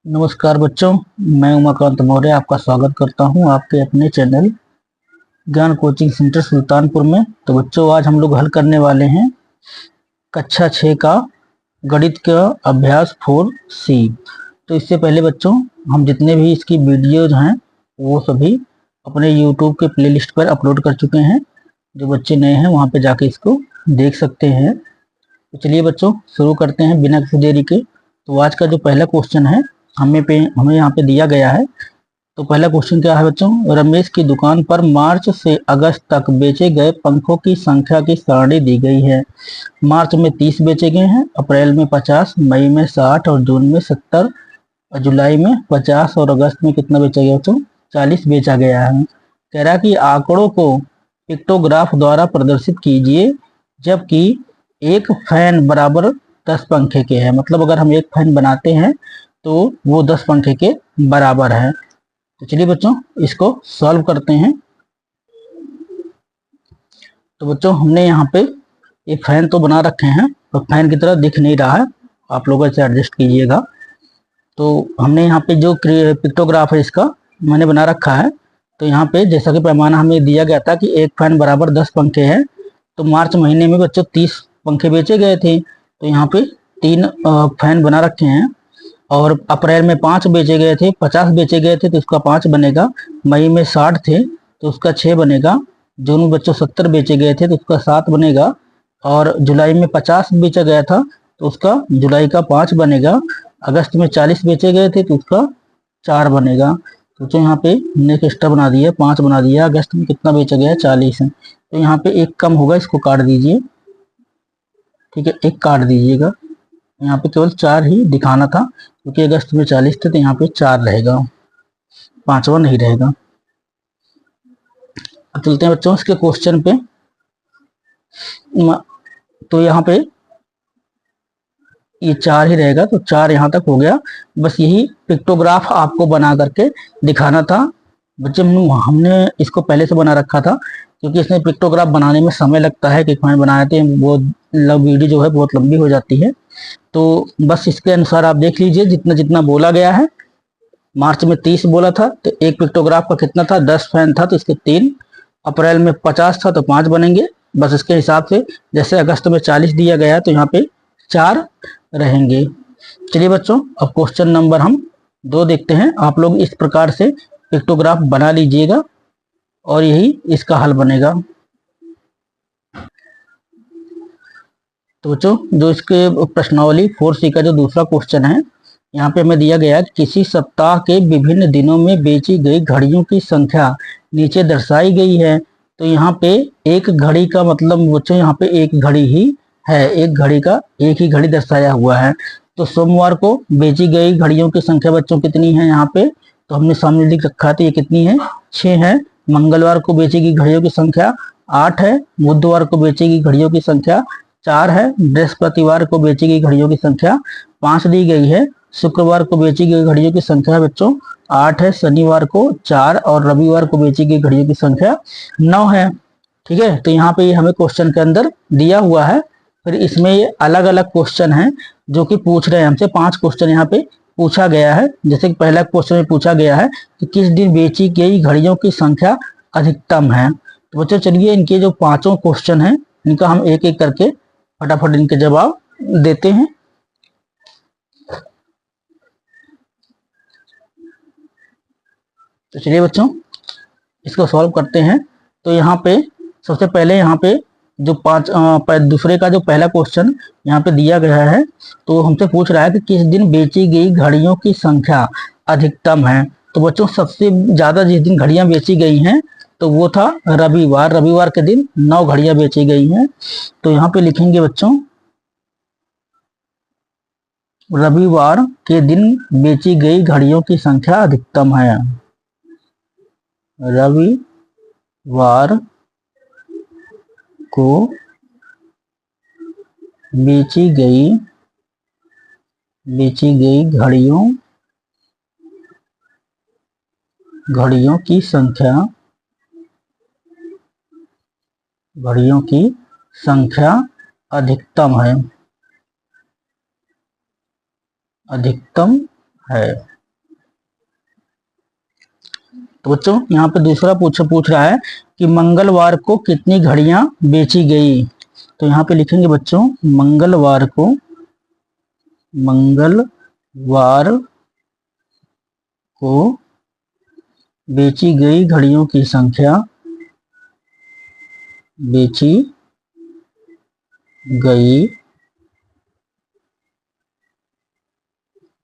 नमस्कार बच्चों, मैं उमाकांत मौर्य आपका स्वागत करता हूं आपके अपने चैनल ज्ञान कोचिंग सेंटर सुल्तानपुर में। तो बच्चों, आज हम लोग हल करने वाले हैं कक्षा 6 का गणित का अभ्यास 4C। तो इससे पहले बच्चों, हम जितने भी इसकी वीडियोज हैं वो सभी अपने यूट्यूब के प्लेलिस्ट पर अपलोड कर चुके हैं। जो बच्चे नए हैं वहाँ पे जाके इसको देख सकते हैं। तो चलिए बच्चों, शुरू करते हैं बिना किसी देरी के। तो आज का जो पहला क्वेश्चन है हमें यहाँ पे दिया गया है। तो पहला क्वेश्चन क्या है बच्चों, रमेश की दुकान पर मार्च से अगस्त तक बेचे गए पंखों की संख्या की सारणी दी गई है। मार्च में 30 बेचे गए हैं, अप्रैल में 50, मई में 60 और जून में 70 और जुलाई में 50 और अगस्त में कितना बेचा गया बच्चों, 40 बेचा गया है। कह रहा है कि आंकड़ों को पिक्टोग्राफ द्वारा प्रदर्शित कीजिए जबकि एक फैन बराबर 10 पंखे के है। मतलब अगर हम एक फैन बनाते हैं तो वो 10 पंखे के बराबर है। तो चलिए बच्चों, इसको सॉल्व करते हैं। तो बच्चों, हमने यहाँ पे एक फैन तो बना रखे हैं पर फैन की तरह दिख नहीं रहा है, आप लोग इसे एडजस्ट कीजिएगा। तो हमने यहाँ पे जो पिक्टोग्राफ है इसका मैंने बना रखा है। तो यहाँ पे जैसा कि पैमाना हमें दिया गया था कि एक फैन बराबर 10 पंखे हैं। तो मार्च महीने में बच्चों 30 पंखे बेचे गए थे, तो यहाँ पे 3 फैन बना रखे हैं। और अप्रैल में 5 बेचे गए थे, 50 बेचे गए थे तो उसका 5 बनेगा। मई में 60 थे तो उसका 6 बनेगा। जून में बच्चों 70 बेचे गए थे तो उसका 7 बनेगा। और जुलाई में 50 बेचा गया था तो उसका जुलाई का 5 बनेगा। अगस्त में 40 बेचे गए थे तो उसका 4 बनेगा। तो जो यहाँ पे हमने एक एक्स्ट्रा बना दिया, 5 बना दिया। अगस्त में कितना बेचा गया है, 40 है। तो यहाँ पे एक कम होगा, इसको काट दीजिए। ठीक है, एक काट दीजिएगा। यहाँ पे केवल 4 ही दिखाना था क्योंकि अगस्त में 40 थे, तो यहाँ पे 4 रहेगा, 5वां नहीं रहेगा। अब चलते हैं बच्चों इसके क्वेश्चन पे। तो यहाँ पे ये 4 ही रहेगा, तो 4 यहाँ तक हो गया। बस यही पिक्टोग्राफ आपको बना करके दिखाना था। बच्चे हमने इसको पहले से बना रखा था क्योंकि इसमें पिक्टोग्राफ बनाने में समय लगता है। कि बनाए थे वो वीडियो जो है बहुत लंबी हो जाती है। तो बस इसके अनुसार आप देख लीजिए जितना जितना बोला गया है। मार्च में 30 बोला था तो एक पिक्टोग्राफ का कितना था, 10 फैन था तो इसके 3। अप्रैल में 50 था तो 5 बनेंगे। बस इसके हिसाब से जैसे अगस्त में 40 दिया गया है तो यहाँ पे 4 रहेंगे। चलिए बच्चों, अब क्वेश्चन नंबर हम 2 देखते हैं। आप लोग इस प्रकार से पिक्टोग्राफ बना लीजिएगा और यही इसका हल बनेगा। तो बच्चों, जो इसके प्रश्नावली 4C का जो दूसरा क्वेश्चन है, यहाँ पे हमें दिया गया है किसी सप्ताह के विभिन्न दिनों में बेची गई घड़ियों की संख्या नीचे दर्शाई गई है। तो यहाँ पे एक घड़ी का मतलब बच्चों यहाँ पे एक घड़ी ही है, एक घड़ी का एक ही घड़ी दर्शाया हुआ है। तो सोमवार को बेची गई घड़ियों की संख्या बच्चों कितनी है यहाँ पे, तो हमने सामने लिख रखा था, ये कितनी है, 6 है। मंगलवार को बेची गई घड़ियों की संख्या 8 है। बुधवार को बेची गई घड़ियों की संख्या 4 है। बृहस्पतिवार को बेची गई घड़ियों की संख्या 5 दी गई है। शुक्रवार को बेची गई घड़ियों की संख्या बच्चों 8 है। शनिवार को 4 और रविवार को बेची गई घड़ियों की संख्या 9 है। ठीक है, तो यहाँ पे ये हमें क्वेश्चन के अंदर दिया हुआ है। फिर इसमें ये अलग अलग क्वेश्चन है जो कि पूछ रहे हैं हमसे। 5 क्वेश्चन यहाँ पे पूछा गया है। जैसे कि पहला क्वेश्चन में पूछा गया है कि किस दिन बेची गई घड़ियों की संख्या अधिकतम है। तो बच्चों चलिए, इनके जो 5 क्वेश्चन है इनका हम एक एक करके फटाफट इनके जवाब देते हैं। तो चलिए बच्चों, इसको सॉल्व करते हैं। तो यहाँ पे सबसे पहले यहाँ पे जो दूसरे का जो पहला क्वेश्चन यहाँ पे दिया गया है, तो हमसे पूछ रहा है कि किस दिन बेची गई घड़ियों की संख्या अधिकतम है। तो बच्चों, सबसे ज्यादा जिस दिन घड़ियां बेची गई हैं तो वो था रविवार। रविवार के दिन 9 घड़ियां बेची गई हैं। तो यहाँ पे लिखेंगे बच्चों, रविवार के दिन बेची गई घड़ियों की संख्या अधिकतम है। रविवार को बेची गई घड़ियों की संख्या अधिकतम है। अधिकतम है। तो बच्चों यहाँ पे दूसरा पूछ रहा है कि मंगलवार को कितनी घड़ियां बेची गई। तो यहाँ पे लिखेंगे बच्चों मंगलवार को बेची गई घड़ियों की संख्या, बेची गई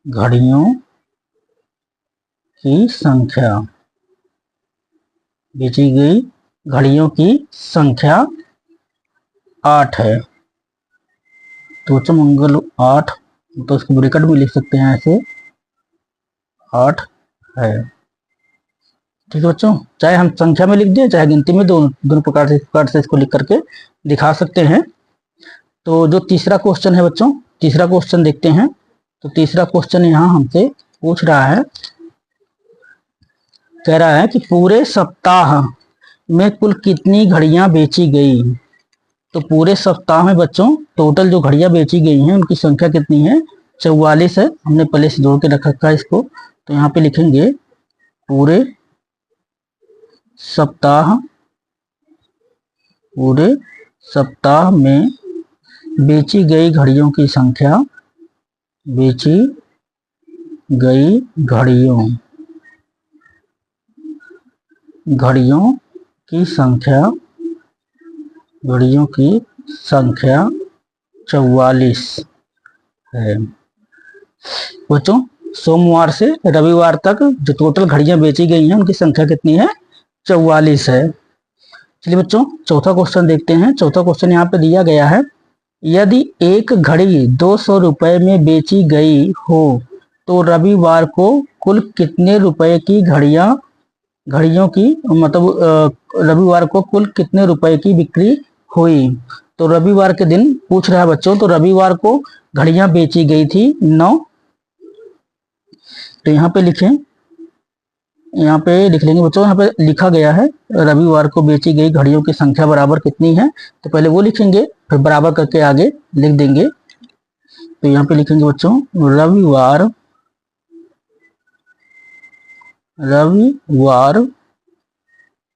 घड़ियों की संख्या, बेची गई घड़ियों की संख्या 8 है। तो बच्चों मंगल 8, तो इसको ब्रैकेट में लिख सकते हैं ऐसे 8 है। ठीक है बच्चों, चाहे हम संख्या में लिख दें चाहे गिनती में, दोनों प्रकार से इसको लिख करके दिखा सकते हैं। तो जो तीसरा क्वेश्चन है बच्चों, तीसरा क्वेश्चन देखते हैं। तो तीसरा क्वेश्चन यहाँ हमसे पूछ रहा है, कह रहा है कि पूरे सप्ताह में कुल कितनी घड़ियां बेची गई। तो पूरे सप्ताह में बच्चों टोटल जो घड़ियां बेची गई हैं उनकी संख्या कितनी है, 44 है। हमने पहले से जोड़ के रख रखा है इसको। तो यहाँ पे लिखेंगे पूरे सप्ताह में बेची गई घड़ियों की संख्या, बेची गई घड़ियों की संख्या 44 है। बच्चों सोमवार से रविवार तक जो टोटल घड़ियां बेची गई हैं उनकी संख्या कितनी है, 44 है। चलिए बच्चों चौथा क्वेश्चन देखते हैं। चौथा क्वेश्चन यहाँ पे दिया गया है, यदि एक घड़ी 200 रुपए में बेची गई हो तो रविवार को कुल कितने रुपए की घड़ियों की मतलब रविवार को कुल कितने रुपए की बिक्री हुई। तो रविवार के दिन पूछ रहा है बच्चों, तो रविवार को घड़ियां बेची गई थी 9। तो यहाँ पे लिखें, यहाँ पे लिख लेंगे बच्चों, यहाँ पे लिखा गया है रविवार को बेची गई घड़ियों की संख्या बराबर कितनी है। तो पहले वो लिखेंगे फिर बराबर करके आगे लिख देंगे। तो यहाँ पे लिखेंगे बच्चों रविवार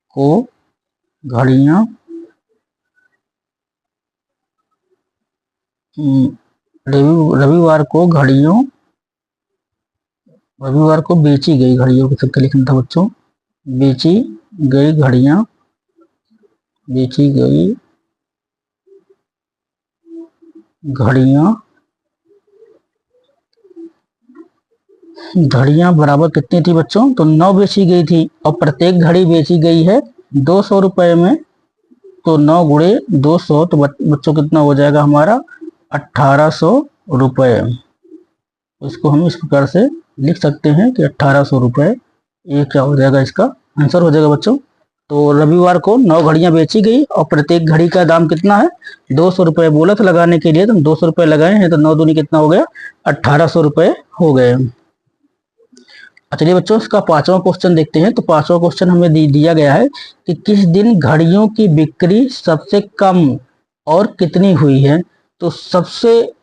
को घड़ियां रविवार को बेची गई घड़ियों की संख्या लिखना था बच्चों, बेची गई घड़ियां बराबर कितनी थी बच्चों, तो 9 बेची गई थी और प्रत्येक घड़ी बेची गई है 200 रुपए में। तो 9 गुणे 200 तो बच्चों कितना हो जाएगा हमारा 1800 रुपए। इसको हम इस प्रकार से लिख सकते हैं कि 1800 रुपए, ये क्या हो जाएगा, इसका आंसर हो जाएगा बच्चों। तो रविवार को 9 घड़ियां बेची गई और प्रत्येक घड़ी का दाम कितना है, 200 रुपए बोला था लगाने के लिए, तो 200 रुपए लगाए हैं तो 9 दूनी कितना हो गया, 1800 रुपए हो गए। चलिए बच्चों इसका पांचवा क्वेश्चन देखते हैं। तो पांचवा क्वेश्चन हमें दिया गया है कि किस दिन घड़ियों की बिक्री सबसे कम और कितनी हुई है। तो सबसे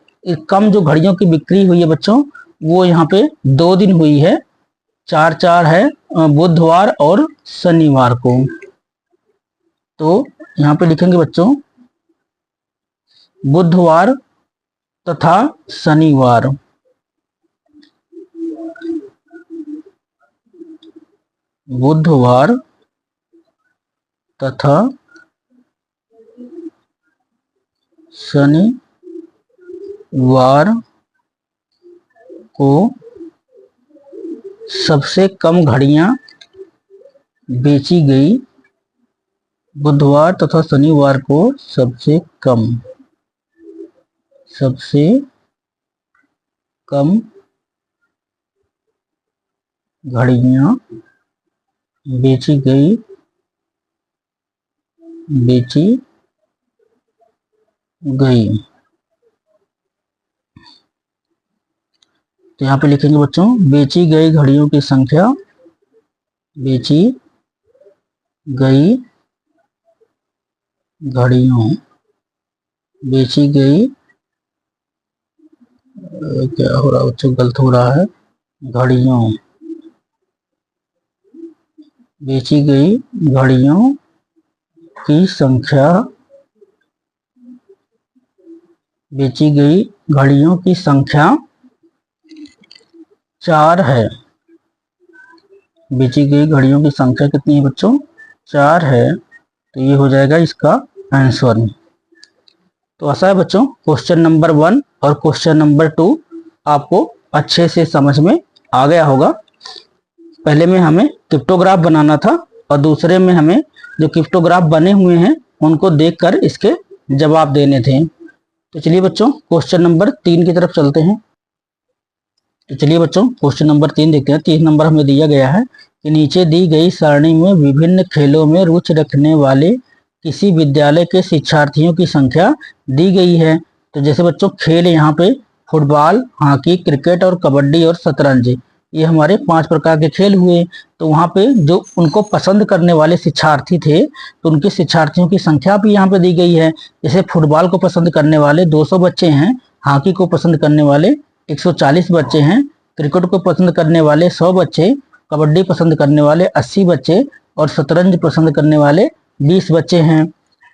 कम जो घड़ियों की बिक्री हुई है बच्चों वो यहाँ पे 2 दिन हुई है, 4/4 है, बुधवार और शनिवार को। तो यहाँ पे लिखेंगे बच्चों बुधवार तथा शनिवार। बुधवार तथा शनिवार को सबसे कम घड़ियां बेची गई। बुधवार तथा शनिवार को सबसे कम घड़ियां बेची गई। तो यहाँ पे लिखेंगे बच्चों बेची गई घड़ियों की संख्या, बेची गई क्या हो रहा है बच्चों, गलत हो रहा है, घड़ियों, बेची गई घड़ियों की संख्या, बेची गई घड़ियों की संख्या 4 है। बेची गई घड़ियों की संख्या कितनी है बच्चों? 4 है। तो ये हो जाएगा इसका आंसर। तो ऐसा है बच्चों, क्वेश्चन नंबर 1 और क्वेश्चन नंबर 2 आपको अच्छे से समझ में आ गया होगा। पहले में हमें क्रिप्टोग्राफ बनाना था और दूसरे में हमें जो क्रिप्टोग्राफ बने हुए हैं उनको देखकर इसके जवाब देने थे। तो चलिए बच्चों क्वेश्चन नंबर 3 की तरफ चलते हैं। तो चलिए बच्चों क्वेश्चन नंबर 3 देखते हैं। 3 नंबर हमें दिया गया है कि नीचे दी गई सारणी में विभिन्न खेलों में रुचि रखने वाले किसी विद्यालय के शिक्षार्थियों की संख्या दी गई है। तो जैसे बच्चों खेल यहाँ पे फुटबॉल, हॉकी, क्रिकेट और कबड्डी और शतरंज, ये हमारे 5 प्रकार के खेल हुए। तो वहाँ पे जो उनको पसंद करने वाले शिक्षार्थी थे तो उनके शिक्षार्थियों की संख्या भी यहाँ पे दी गई है। जैसे फुटबॉल को पसंद करने वाले 200 बच्चे हैं, हॉकी को पसंद करने वाले 140 बच्चे हैं, क्रिकेट को पसंद करने वाले 100 बच्चे, कबड्डी पसंद करने वाले 80 बच्चे और शतरंज पसंद करने वाले 20 बच्चे हैं।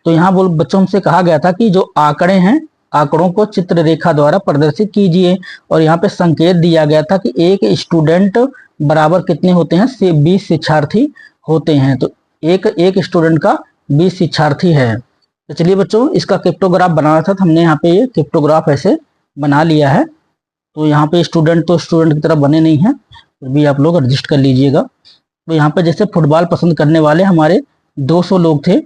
तो यहाँ बोल बच्चों से कहा गया था कि जो आंकड़े हैं, आंकड़ों को चित्र रेखा द्वारा प्रदर्शित कीजिए। और यहाँ पे संकेत दिया गया था कि एक स्टूडेंट बराबर कितने होते हैं? 20 शिक्षार्थी होते हैं। तो एक स्टूडेंट का 20 शिक्षार्थी है। तो चलिए बच्चों इसका क्रिप्टोग्राफ बनाना था, तो हमने यहाँ पे ये क्रिप्टोग्राफ ऐसे बना लिया है। तो यहाँ पे स्टूडेंट तो स्टूडेंट की तरह बने नहीं हैं, फिर भी आप लोग एडजस्ट कर लीजिएगा। तो यहाँ पे जैसे फुटबॉल पसंद करने वाले हमारे 200 लोग थे,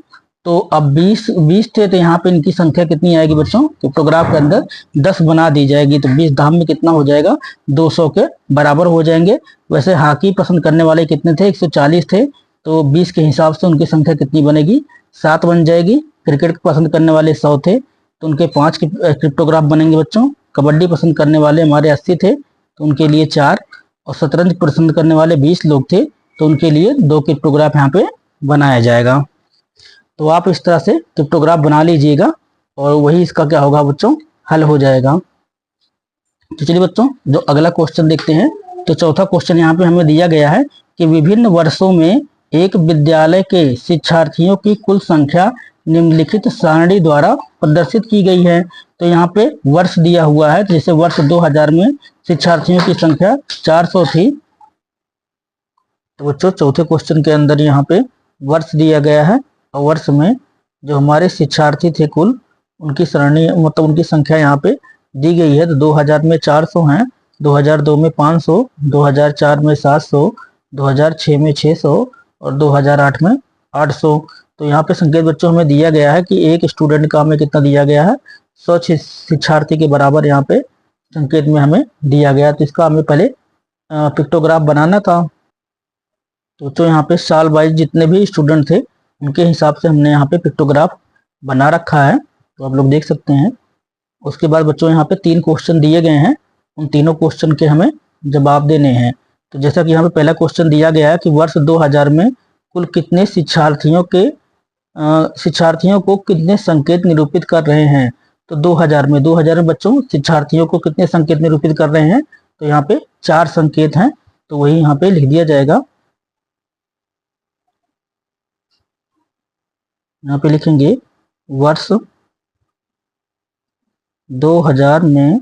तो अब 20 थे, तो यहाँ पे इनकी संख्या कितनी आएगी बच्चों? क्रिप्टोग्राफ के अंदर 10 बना दी जाएगी। तो 20 धाम में कितना हो जाएगा? 200 के बराबर हो जाएंगे। वैसे हॉकी पसंद करने वाले कितने थे? 140 थे, तो 20 के हिसाब से उनकी संख्या कितनी बनेगी? 7 बन जाएगी। क्रिकेट पसंद करने वाले 100 थे, तो उनके 5 क्रिप्टोग्राफ बनेंगे बच्चों। कबड्डी पसंद करने वाले हमारे 80 थे, तो उनके लिए 4, और शतरंज पसंद करने वाले 20 लोग थे, तो उनके लिए 2 क्रिप्टोग्राफ यहाँ पे बनाया जाएगा। तो आप इस तरह से क्रिप्टोग्राफ बना लीजिएगा और वही इसका क्या होगा बच्चों? हल हो जाएगा। तो चलिए बच्चों जो अगला क्वेश्चन देखते हैं। तो चौथा क्वेश्चन यहाँ पे हमें दिया गया है कि विभिन्न वर्षों में एक विद्यालय के शिक्षार्थियों की कुल संख्या निम्नलिखित सारणी द्वारा प्रदर्शित की गई है। तो यहाँ पे वर्ष दिया हुआ है। जैसे वर्ष 2000 में शिक्षार्थियों की संख्या 400 थी। तो बच्चों चौथे क्वेश्चन के अंदर यहाँ पे वर्ष दिया गया है और वर्ष में जो हमारे शिक्षार्थी थे कुल, उनकी सरणी मतलब उनकी संख्या यहाँ पे दी गई है। तो 2000 में 400 हैं, 2002 में 500, 2004 में 700, 2006 में 600 और 2008 में 800। तो यहाँ पे संकेत बच्चों हमें दिया गया है कि एक स्टूडेंट का हमें कितना दिया गया है? 100 शिक्षार्थी के बराबर यहाँ पे संकेत में हमें दिया गया। तो इसका हमें पहले पिक्टोग्राफ बनाना था। तो यहाँ पे साल वाइज जितने भी स्टूडेंट थे उनके हिसाब से हमने यहाँ पे पिक्टोग्राफ बना रखा है, तो आप लोग देख सकते हैं। उसके बाद बच्चों यहाँ पे 3 क्वेश्चन दिए गए हैं, उन तीनों क्वेश्चन के हमें जवाब देने हैं। तो जैसा कि यहाँ पे पहला क्वेश्चन दिया गया है कि वर्ष 2000 में कुल कितने शिक्षार्थियों को कितने संकेत निरूपित कर रहे हैं? तो 2000 में बच्चों शिक्षार्थियों को कितने संकेत निरूपित कर रहे हैं? तो यहाँ पे 4 संकेत हैं, तो वही यहाँ पे लिख दिया जाएगा। यहाँ पे लिखेंगे वर्ष 2000 में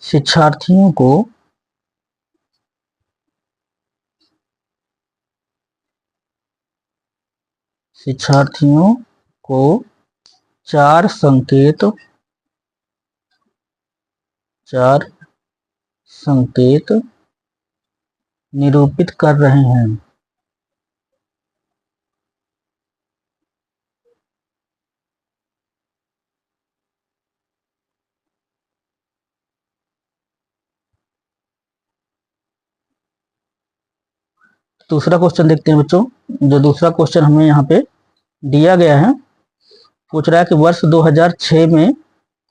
शिक्षार्थियों को 4 संकेत निरूपित कर रहे हैं। दूसरा क्वेश्चन देखते हैं बच्चों। जो दूसरा क्वेश्चन हमें यहाँ पे दिया गया है, पूछ रहा है कि वर्ष 2006 में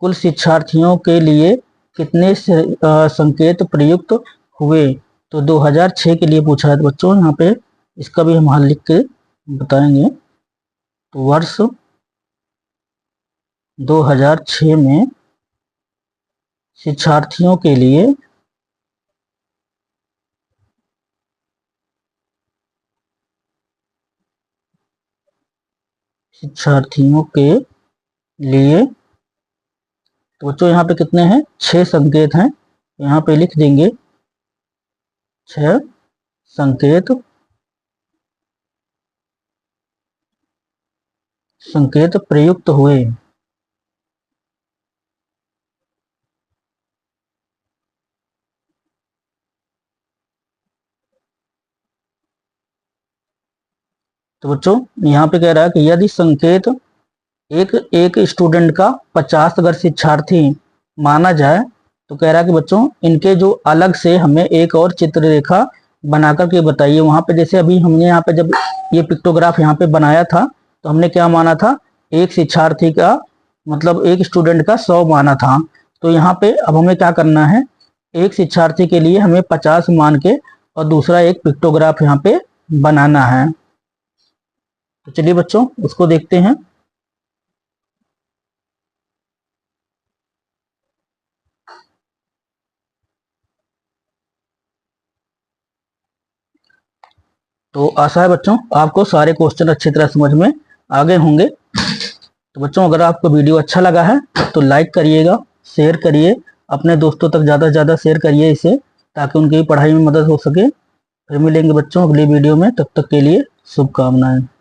कुल शिक्षार्थियों के लिए कितने संकेत प्रयुक्त हुए? तो 2006 के लिए पूछा है। तो बच्चों यहाँ पे इसका भी हम हल लिख के बताएंगे। तो वर्ष 2006 में शिक्षार्थियों के लिए शिक्षार्थियों के लिए। तो बच्चों यहाँ पे कितने हैं, 6 संकेत हैं। यहाँ पे लिख देंगे 6 संकेत प्रयुक्त हुए। तो बच्चों यहाँ पे कह रहा है कि यदि संकेत एक एक स्टूडेंट का 50 अगर शिक्षार्थी माना जाए, तो कह रहा है कि बच्चों इनके जो अलग से हमें एक और चित्र रेखा बना करके बताइए। वहां पे जैसे अभी हमने यहाँ पे जब ये पिक्टोग्राफ यहाँ पे बनाया था, तो हमने क्या माना था, एक शिक्षार्थी का मतलब एक स्टूडेंट का 100 माना था। तो यहाँ पे अब हमें क्या करना है, एक शिक्षार्थी के लिए हमें 50 मान के और दूसरा एक पिक्टोग्राफ यहाँ पे बनाना है। तो चलिए बच्चों उसको देखते हैं। तो आशा है बच्चों आपको सारे क्वेश्चन अच्छी तरह समझ में आ गए होंगे। तो बच्चों अगर आपको वीडियो अच्छा लगा है तो लाइक करिएगा, शेयर करिए, अपने दोस्तों तक ज़्यादा से ज़्यादा शेयर करिए इसे, ताकि उनकी पढ़ाई में मदद हो सके। फिर मिलेंगे बच्चों अगली वीडियो में, तब तक के लिए शुभकामनाएं।